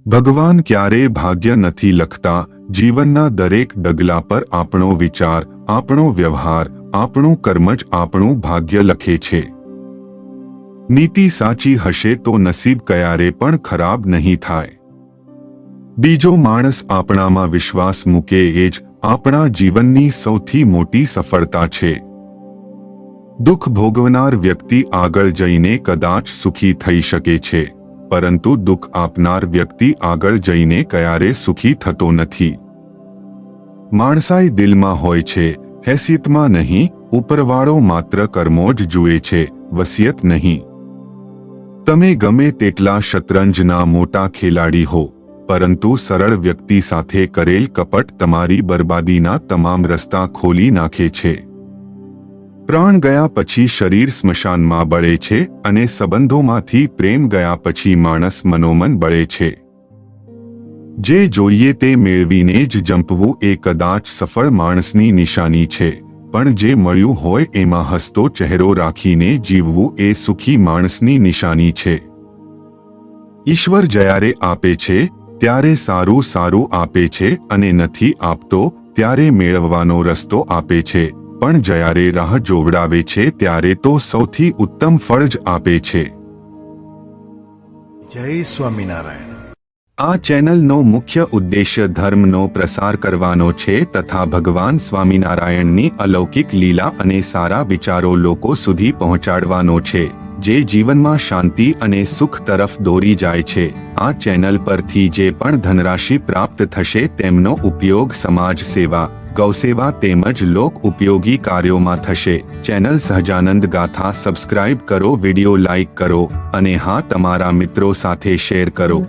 ભગવાન ક્યારેય ભાગ્ય નથી લખતા, જીવનના દરેક ડગલા પર આપણો વિચાર, આપણો વ્યવહાર, આપણું કર્મ જ આપણું ભાગ્ય લખે છે. નીતિ સાચી હશે તો નસીબ ક્યારે પણ ખરાબ નહીં થાય. બીજો માણસ આપણામાં વિશ્વાસ મૂકે એ જ આપણા જીવનની સૌથી મોટી સફળતા છે. દુઃખ ભોગવનાર વ્યક્તિ આગળ જઈને કદાચ સુખી થઈ શકે છે, પરંતુ દુઃખ આપનાર વ્યક્તિ આગળ જઈને ક્યારે સુખી થતો નથી. માણસાઈ દિલમાં હોય છે, હેસિયતમાં નહીં. ઉપરવાળો માત્ર કર્મો જ જુએ છે, વસિયત નહીં. તમે ગમે તેટલા શતરંજના મોટા ખેલાડી હો, પરંતુ સરળ વ્યક્તિ સાથે કરેલ કપટ તમારી બરબાદીના તમામ રસ્તા ખોલી નાખે છે. પ્રાણ ગયા પછી શરીર સ્મશાનમાં બળે છે અને સંબંધોમાંથી પ્રેમ ગયા પછી માણસ મનોમન બળે છે. જે જોઈએ તે મેળવીને જ જંપવું એ કદાચ સફળ માણસની નિશાની છે, પણ જે મળ્યું હોય એમાં હસતો ચહેરો રાખીને જીવવું એ સુખી માણસની નિશાની છે. ઈશ્વર જ્યારે આપે છે ત્યારે સારું સારું આપે છે અને નથી આપતો ત્યારે મેળવવાનો રસ્તો આપે છે, પણ જ્યારે રાહ જોવડાવે છે ત્યારે તો સૌથી ઉત્તમ ફળ જ આપે છે. જય સ્વામિનારાયણ. આ ચેનલનો મુખ્ય ઉદ્દેશ્ય ધર્મનો પ્રસાર કરવાનો છે તથા ભગવાન સ્વામિનારાયણની અલૌકિક લીલા અને સારા વિચારો લોકો સુધી પહોંચાડવાનો છે, જે જીવનમાં શાંતિ અને સુખ તરફ દોરી જાય છે. આ ચેનલ પરથી જે પણ ધનરાશિ પ્રાપ્ત થશે તેમનો ઉપયોગ સમાજ સેવા, ગૌસેવા તેમજ લોક ઉપયોગી કાર્યોમાં થશે. ચેનલ સહજાનંદ ગાથા સબસ્ક્રાઇબ કરો, વિડિયો લાઇક કરો અને હા, તમારા મિત્રો સાથે શેર કરો.